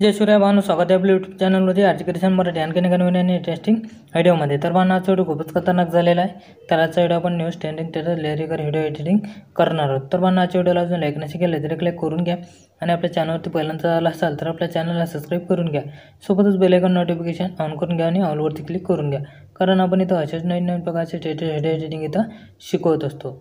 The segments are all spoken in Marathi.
जय सूर्य भानु, स्वागत आहे आपल्या यूट्यूब चॅनलमध्ये आर्टिकल्शन मराठी आणखीन एका नवीन आणि इंटरेस्टिंग व्हिडिओमध्ये। तर भानु आजचा व्हिडिओ खूपच खतरनाक झालेला आहे। तर आजचा व्हिडिओ आपण न्यूज ट्रेंडिंग टेटर लेअरिकर व्हिडिओ एडिटिंग करणार आहोत। तर भानु आजच्या व्हिडिओला अजून लाईक नसेल केलं तर क्लिक करून घ्या आणि आपल्या चॅनलवरती पहिल्यांदा आला असाल तर आपल्या चॅनलला सबस्क्राईब करून घ्या। सोबतच बेल आयकॉन नोटिफिकेशन ऑन करून घ्या आणि ऑलवरती क्लिक करून घ्या, कारण आपण इथं अशाच नवीन प्रकारचे टेटर व्हिडिओ एडिटिंग इथं शिकवत असतो।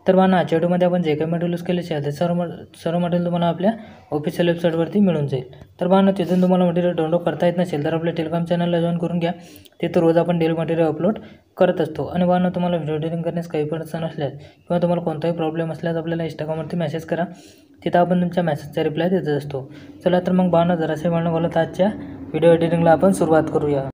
तर भानु आजच्या व्हिडिओमध्ये आपण जे काही मटेरियल यूज केले ते सर्व मटेरियल तुम्हाला आपल्या ऑफिशियल वेबसाईटवरती मिळून जाईल। तर भानु तिथून तुम्हाला मटेरियल डाउनलोड करता येत नसेल तर आपल्या टेलिग्राम चॅनलला जॉइन करून घ्या। तिथं रोज आपण डेली मटेरियल अपलोड करत असतो। आणि भानु तुम्हाला व्हिडिओ एडिटिंग करण्यास काही पण अडचण असल्यास किंवा तुम्हाला कोणताही प्रॉब्लेम असल्यास आपल्याला इंस्टाग्रामवरती मेसेज करा, तिथं आपण तुमच्या मेसेजचा रिप्लाय देत असतो। चला तर मग भानु जरासे भांडण बोलत आजच्या व्हिडिओ एडिटिंगला आपण सुरुवात करूया।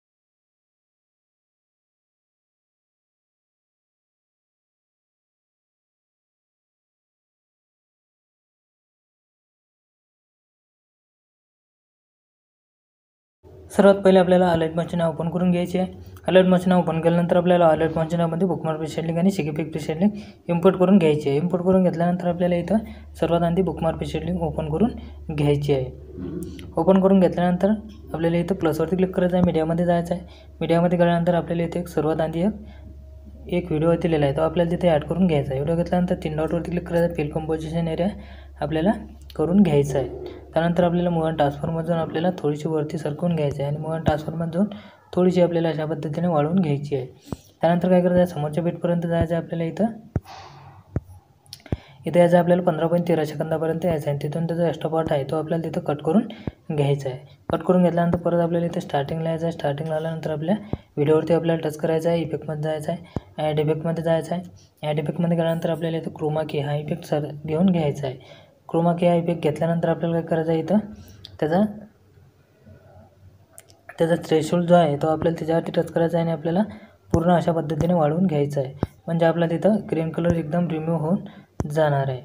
सर्वात पहिले आपल्याला अलर्ट मशीन ओपन करून घ्यायची आहे। अलर्ट मशीन ओपन केल्यानंतर आपल्याला अलर्ट मशीनमध्ये बुकमार्क प्रीसेट लिंक आणि सिगेपिक प्रीसेट लिंक इम्पोर्ट करून घ्यायची आहे। इम्पोर्ट करून घेतल्यानंतर आपल्याला इथं सर्वात आधी बुकमार्क प्रीसेट लिंक ओपन करून घ्यायची आहे। ओपन करून घेतल्यानंतर आपल्याला इथं प्लसवरती क्लिक करायचं आहे, मीडियामध्ये जायचं आहे। मीडियामध्ये गेल्यानंतर आपल्याला इथे सर्वात आधी एक व्हिडिओ दिलेला आहे तो आपल्याला तिथे ॲड करून घ्यायचा आहे। व्हिडिओ घेतल्यानंतर 3 डॉटवरती क्लिक करायचं, फिल कंपोजिशन एरिया आपल्याला करून घ्यायचा आहे। त्यानंतर आपल्याला मूव अँड ट्रान्सफॉर्ममधून आपल्याला थोडीशी वरती सरकवून घ्यायचं आहे आणि मूव अँड ट्रान्सफॉर्ममधून थोडीशी आपल्याला अशा पद्धतीने वाढवून घ्यायची आहे। त्यानंतर काय करायचं आहे, समोरच्या बीटपर्यंत जायचं आहे आपल्याला। इथं यायचं आपल्याला 15.13 सेकंदापर्यंत यायचं आहे। तिथून त्याचा एक्स्ट्रा पार्ट आहे तो आपल्याला तिथं कट करून घ्यायचा आहे। कट करून घेतल्यानंतर परत आपल्याला इथे स्टार्टिंगला यायचं आहे। स्टार्टिंगला आल्यानंतर आपल्या व्हिडिओवरती आपल्याला टच करायचं आहे, इफेक्टमध्ये जायचं आहे, ॲड इफेक्टमध्ये जायचं आहे। ॲड इफेक्टमध्ये गेल्यानंतर आपल्याला इथं क्रोमा की हा इफेक्ट घेऊन घ्यायचा आहे। क्रोमा की हा इफेक्ट घेतल्यानंतर आपल्याला काय करायचं आहे, इथं त्याचा थ्रेशोल्ड जो आहे तो आपल्याला त्याच्यावरती टच करायचा आहे आणि आपल्याला पूर्ण अशा पद्धतीने वाढवून घ्यायचं आहे, म्हणजे आपला तिथं ग्रीन कलर एकदम रिमूव्ह होऊन जाणार आहे।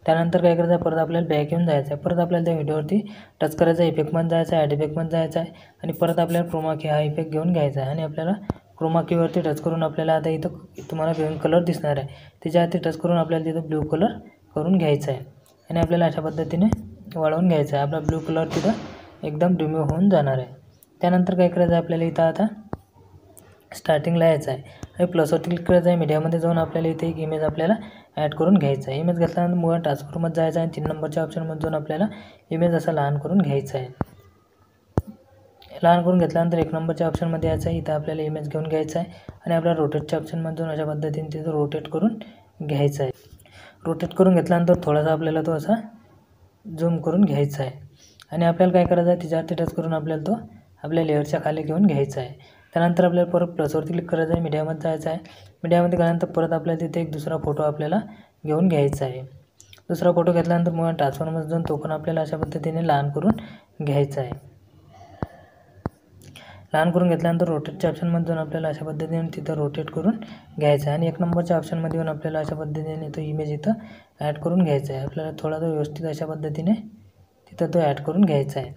त्यानंतर काय करायचं आहे, परत आपल्याला बॅक येऊन जायचं आहे। परत आपल्याला त्या व्हिडिओवरती टच करायचं आहे, इफेक्टमध्ये जायचं आहे, ॲड इफेक्टमध्ये जायचं आहे आणि परत आपल्याला क्रोमा की हा इफेक्ट घेऊन घ्यायचा आहे। आणि आपल्याला क्रोमा कीवरती टच करून आपल्याला आता इथं तुम्हाला ग्रीन कलर दिसणार आहे, त्याच्यावरती टच करून आपल्याला तिथं ब्लू कलर करून घ्यायचा आहे आणि आपल्याला अशा पद्धतीने वाढवून घ्यायचं आहे। आपला ब्लू कलर तिथं एकदम रिमूव्ह होऊन जाणार आहे। त्यानंतर काय करायचं आहे, आपल्याला इथं आता स्टार्टिंगला यायचं आहे आणि प्लसवरती क्लिक करायचं आहे। मीडियामध्ये जाऊन आपल्याला इथे एक इमेज आपल्याला ॲड करून घ्यायचा आहे। इमेज घेतल्यानंतर मूव अँड ट्रान्सफॉर्ममध्ये जायचं आहे आणि 3 नंबरच्या ऑप्शनमध्ये जाऊन आपल्याला इमेज असा लहान करून घ्यायचा आहे। लहान करून घेतल्यानंतर 1 नंबरच्या ऑप्शनमध्ये यायचं आहे, इथं आपल्याला इमेज घेऊन घ्यायचा आहे आणि आपल्याला रोटेटच्या ऑप्शनमध्ये जाऊन अशा पद्धतीने तिथं रोटेट करून घ्यायचा आहे। रोटेट करून घेतल्यानंतर थोडासा आपल्याला तो असा झूम करून घ्यायचा आहे आणि आपल्याला काय करायचं आहे, त्याच्यावरती टच करून आपल्याला तो आपल्या लेअरच्या खाली घेऊन घ्यायचा आहे। त्यानंतर आपल्याला परत प्लसवरती क्लिक करायचं आहे, मीडियामध्ये जायचं आहे। मीडियामध्ये गेल्यानंतर परत आपल्याला तिथे एक दुसरा फोटो आपल्याला घेऊन घ्यायचा आहे। दुसरा फोटो घेतल्यानंतर मूव अँड ट्रान्सफॉर्ममध्ये जाऊन तो पण आपल्याला अशा पद्धतीने लहान करून घ्यायचा आहे। लहान करून घेतल्यानंतर रोटेटच्या ऑप्शनमध्ये जाऊन आपल्याला अशा पद्धतीने तिथं रोटेट करून घ्यायचं आहे आणि 1 नंबरच्या ऑप्शनमध्ये येऊन आपल्याला अशा पद्धतीने तो इमेज इथं ॲड करून घ्यायचा आहे। आपल्याला थोडा तो व्यवस्थित अशा पद्धतीने तिथं तो ॲड करून घ्यायचा आहे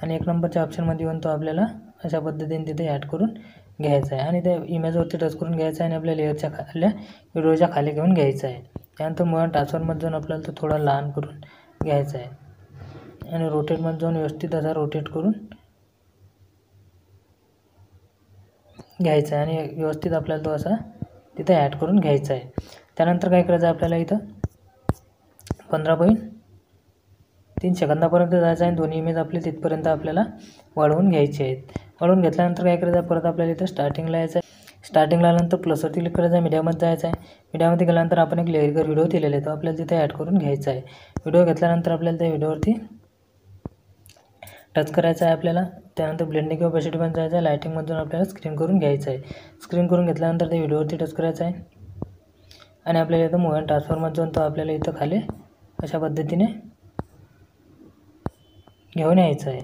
आणि 1 नंबरच्या ऑप्शनमध्ये येऊन तो आपल्याला अशा पद्धतीने तिथे ॲड करून घ्यायचा आहे आणि त्या इमेजवरती टच करून घ्यायचा आहे आणि आपल्या लेअरच्या खाली व्हिडिओच्या खाली घेऊन घ्यायचा आहे। त्यानंतर मूव अँड ट्रान्सफॉर्ममध्ये जाऊन आपल्याला तो थोडा लहान करून घ्यायचा आहे आणि रोटेटमध्ये जाऊन व्यवस्थित असा रोटेट करून घ्यायचा आहे आणि व्यवस्थित आपल्याला तो असा तिथं ॲड करून घ्यायचा आहे। त्यानंतर काय करायचं आहे, आपल्याला इथं 15.3 सेकंदापर्यंत जायचं आहे। दोन्ही इमेज आपले तिथपर्यंत आपल्याला वाढवून घ्यायचे आहेत। वाढवून घेतल्यानंतर काय करायचं आहे, परत आपल्याला इथं स्टार्टिंगला यायचं आहे। स्टार्टिंगला आल्यानंतर प्लसवरती क्लिक करायचं आहे, मीडियामध्ये जायचं आहे। मीडियामध्ये गेल्यानंतर आपण एक लेअरिकर व्हिडिओ दिलेला आहे तो आपल्याला तिथे ॲड करून घ्यायचा आहे। व्हिडिओ घेतल्यानंतर आपल्याला त्या व्हिडिओवरती टच करायचं आहे आपल्याला। त्यानंतर ब्लेंडिंग किंवा ओपेसिटीमध्ये जायचं आहे, लायटिंगमधून आपल्याला स्क्रीन करून घ्यायचं आहे। स्क्रीन करून घेतल्यानंतर त्या व्हिडिओवरती टच करायचं आहे आणि आपल्याला इथं मूव अँड ट्रान्सफॉर्ममध्ये जाऊन तो आपल्याला इथं खाली अशा पद्धतीने घेऊन यायचं आहे।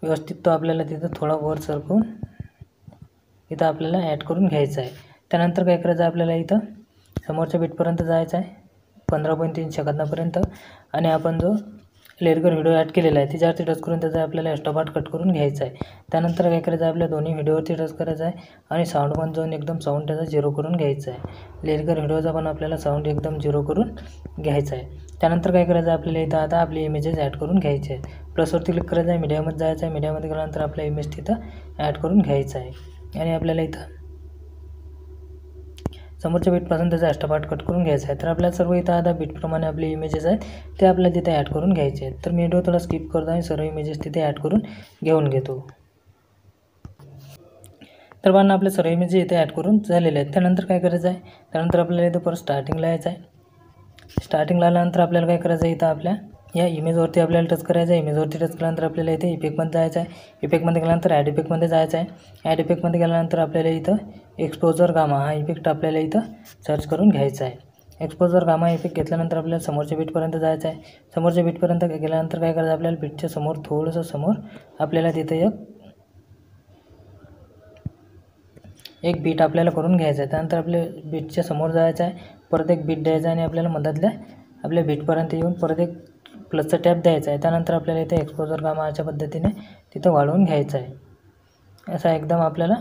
व्यवस्थित तो आपल्याला तिथं थोडा वर सरकवून इथं आपल्याला ॲड करून घ्यायचा आहे। त्यानंतर काय करायचं आहे, आपल्याला इथं समोरच्या बीटपर्यंत जायचं आहे 15.3 सेकंदापर्यंत आणि आपण जो लेअरवर व्हिडिओ ॲड केलेला आहे त्याच्यावरती टच करून त्याचा आपल्याला एक्स्ट्रा पार्ट कट करून घ्यायचा आहे. त्यानंतर काय करायचं आहे, आपल्या दोन्ही व्हिडिओवरती टच करायचं आहे आणि साऊंडमध्ये जाऊन एकदम साऊंड त्याचा 0 करून घ्यायचा आहे. लेअरवर व्हिडिओचा पण आपल्याला साऊंड एकदम 0 करून घ्यायचा आहे. त्यानंतर काय करायचं आहे, आपल्याला इथं आता आपली इमेजेस ॲड करून घ्यायचे आहेत. प्लसवरती क्लिक करायचं आहे, मीडियामध्ये जायचं आहे. मीडियामध्ये गेल्यानंतर आपला इमेज तिथं ॲड करून घ्यायचा आहे आणि आपल्याला इथं समोरच्या बीटपासून त्याचा एक्स्ट्रा पार्ट कट करून घ्यायचा आहे. तर आपल्याला सर्व इथं आता बीटप्रमाणे आपले इमेजेस आहेत ते आपल्याला तिथे ॲड करून घ्यायचे आहेत. तर मी व्हिडिओ थोडा स्किप करतो आणि सर्व इमेजेस तिथे ॲड करून घेऊन घेतो. तर बांधणं आपले सर्व इमेजेस इथे ॲड करून झालेले आहेत. त्यानंतर काय करायचं आहे, त्यानंतर आपल्याला इथं परत स्टार्टिंगला यायचं आहे. स्टार्टिंगला आल्यानंतर आपल्याला काय करायचं आहे, इथं आपल्या या इमेजवरती आपल्याला टच करायचं आहे. इमेजवरती टच केल्यानंतर आपल्याला इथे इफेक्टमध्ये जायचं आहे. इफेक्टमध्ये गेल्यानंतर ॲड इफेक्टमध्ये जायचं आहे. ॲड इफेक्टमध्ये गेल्यानंतर आपल्याला इथं एक्सपोजर गामा हा इफेक्ट आपल्याला इथं सर्च करून घ्यायचा आहे. एक्सपोजर गामा इफेक्ट घेतल्यानंतर आपल्याला समोरच्या बीटपर्यंत जायचं आहे. समोरच्या बीटपर्यंत गेल्यानंतर काय करायचं, आपल्याला बीटच्या समोर थोडंसं समोर आपल्याला तिथं एक बीट आपल्याला करून घ्यायचं आहे. त्यानंतर आपल्या बीटच्या समोर जायचं आहे, परत एक बीट द्यायचा आहे आणि आपल्याला मधातल्या आपल्या बीटपर्यंत येऊन परत एक प्लसचा टॅप द्यायचा आहे. त्यानंतर आपल्याला इथे एक्सपोजर गामा अशा पद्धतीने तिथं वाढवून घ्यायचं आहे. असा एकदम आपल्याला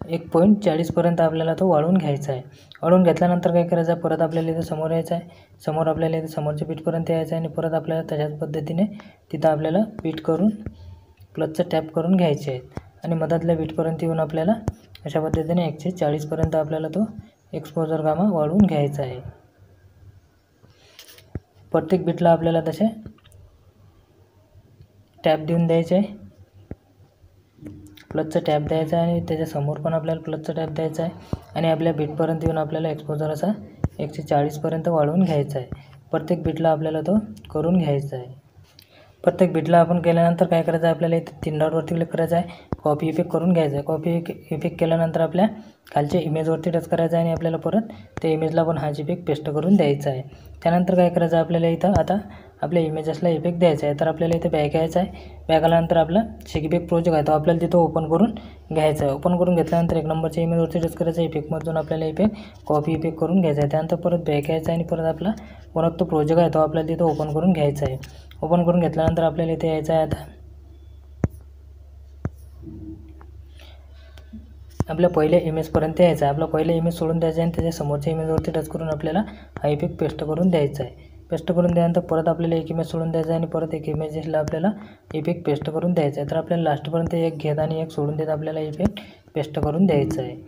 1.40 पर्यंत आपल्याला तो वाढवून घ्यायचा आहे. वाढवून घेतल्यानंतर काय करायचं आहे, परत आपल्याला इथं समोर यायचं आहे. समोर आपल्याला इथं समोरच्या बीटपर्यंत यायचं आहे आणि परत आपल्याला तशाच पद्धतीने तिथं आपल्याला बीट करून प्लसचा टॅप करून घ्यायचे आहेत आणि मधातल्या बीटपर्यंत येऊन आपल्याला अशा पद्धतीने 140 पर्यंत आपल्याला तो एक्सपोजर गामा वाढवून घ्यायचा आहे. प्रत्येक बीटला आपल्याला तसे टॅप देऊन द्यायचे आहे. प्लसचा टॅप द्यायचा आहे आणि त्याच्यासमोर पण आपल्याला प्लसचा टॅप द्यायचा आहे आणि आपल्या बीटपर्यंत येऊन आपल्याला एक्सपोजर असा 140 पर्यंत वाढवून घ्यायचा आहे. प्रत्येक बीटला आपल्याला तो करून घ्यायचा आहे. प्रत्येक बीटला आपण केल्यानंतर काय करायचं आहे, आपल्याला इथे 3 डॉटवरती क्लिक करायचं आहे. कॉपी इफेक्ट करून घ्यायचं आहे. कॉपी इफेक्ट केल्यानंतर आपल्या खालच्या इमेजवरती टच करायचं आहे आणि आपल्याला परत त्या इमेजला पण हाच इफेक्ट पेस्ट करून द्यायचा आहे. त्यानंतर काय करायचं आहे, आपल्याला इथं आता आपल्या इमेजेसला इफेक्ट द्यायचा आहे. तर आपल्याला इथे बॅक यायचं आहे. बॅक आल्यानंतर आपला शेकीबेक प्रोजेक्ट आहे तो आपल्याला तिथं ओपन करून घ्यायचा आहे. ओपन करून घेतल्यानंतर 1 नंबरच्या इमेजवरती टच करायचं आहे. इफेक्टमधून आपल्याला इफेक्ट कॉपी इफेक्ट करून घ्यायचा आहे. त्यानंतर परत बॅक यायचं आहे आणि परत आपला परत तो प्रोजेक्ट आहे तो आपल्याला तिथं ओपन करून घ्यायचा आहे. ओपन करून घेतल्यानंतर आपल्याला इथे यायचं आहे. आता आपल्या पहिल्या इमेजपर्यंत यायचं आहे. आपला पहिला इमेज सोडून द्यायचा आहे आणि त्याच्या समोरच्या इमेजवरती टच करून आपल्याला हा इफेक्ट पेस्ट करून द्यायचा आहे. पेस्ट करून दिल्यानंतर परत आपल्याला एक इमेज सोडून द्यायचा आहे आणि परत एक इमेजला आपल्याला इफेक्ट पेस्ट करून द्यायचा आहे. तर आपल्याला लास्टपर्यंत एक घेत आणि एक सोडून देत आपल्याला इफेक्ट पेस्ट करून द्यायचा आहे.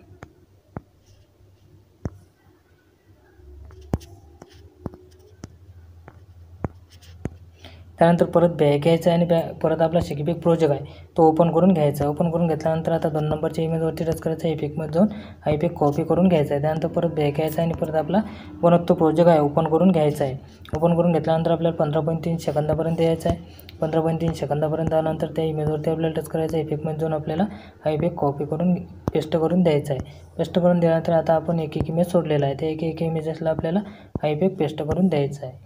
त्यानंतर परत बॅक यायचं आहे आणि परत आपला शेकीबेक प्रोजेक्ट आहे तो ओपन करून घ्यायचा आहे. ओपन करून घेतल्यानंतर आता 2 नंबरच्या इमेजवरती टच करायचं आहे. इफेक्टमध्ये जाऊन हा इफेक्ट कॉपी करून घ्यायचा आहे. त्यानंतर परत बॅक यायचा आहे आणि परत आपला बनवतो प्रोजेक्ट आहे ओपन करून घ्यायचा आहे. ओपन करून घेतल्यानंतर आपल्याला 15.3 सेकंदापर्यंत यायचं आहे. 15.3 सेकंदापर्यंत आल्यानंतर त्या इमेजवरती आपल्याला टच करायचं आहे. इफेक्टमध्ये जाऊन आपल्याला हा इफेक्ट कॉपी करून पेस्ट करून द्यायचा आहे. पेस्ट करून दिल्यानंतर आता आपण एक इमेज सोडलेला आहे त्या एक इमेजेसला आपल्याला हा इफेक्ट पेस्ट करून द्यायचा आहे.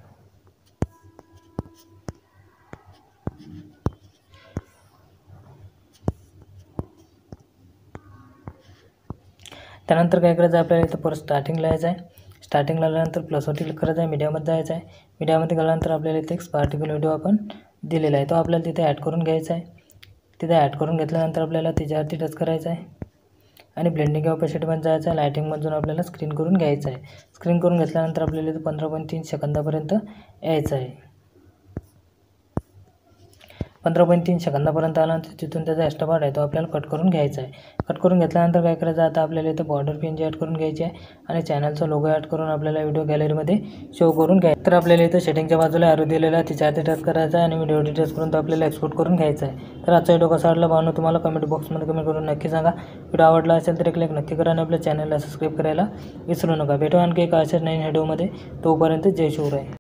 त्यानंतर काय करायचं आहे, आपल्याला इथं परत स्टार्टिंगला यायचं आहे. स्टार्टिंगला आल्यानंतर प्लसवरती क्लिक करायचं आहे. मीडियामध्ये जायचं आहे. मीडियामध्ये गेल्यानंतर आपल्याला इथे एक पार्टिक्युलर व्हिडिओ आपण दिलेला आहे तो आपल्याला तिथे ॲड करून घ्यायचा आहे. तिथे ॲड करून घेतल्यानंतर आपल्याला त्याच्यावरती टच करायचं आहे आणि ब्लेंडिंग ऑपॅसिटीमध्ये जायचं आहे. लायटिंगमधून आपल्याला स्क्रीन करून घ्यायचं आहे. स्क्रीन करून घेतल्यानंतर आपल्याला इथे 15.3 सेकंदापर्यंत यायचं आहे. 15.3 सेकंदापर्यंत आल्यानंतर तिथून त्याचा एक्स्ट्रा पार्ट आहे तो आपल्याला कट करून घ्यायचा आहे. कट करून घेतल्यानंतर काय करायचं, आता आपल्याला इथे बॉर्डर PNG ॲड करून घ्यायची आहे आणि चॅनलचा लोगो ॲड करून आपल्याला व्हिडिओ गॅलरीमध्ये शो करून घ्यायचा. तर आपल्याला इथे सेटिंगच्या बाजूला ॲरो दिलेला आहे त्याच्यावरती टच करायचा आहे आणि व्हिडिओ डिटेल्स करून तो आपल्याला एक्सपोर्ट करून घ्यायचा आहे. तर आजचा व्हिडिओ कसा वाटला भावना तुम्हाला कमेंट बॉक्समध्ये कमेंट करून नक्की सांगा. व्हिडिओ आवडला असेल तर एक लाईक नक्की करा आणि आपल्या चॅनलला सबस्क्राईब करायला विसरू नका. भेटू आणखी एक अशाच नवीन व्हिडिओमध्ये. तोपर्यंत जय शिवराय.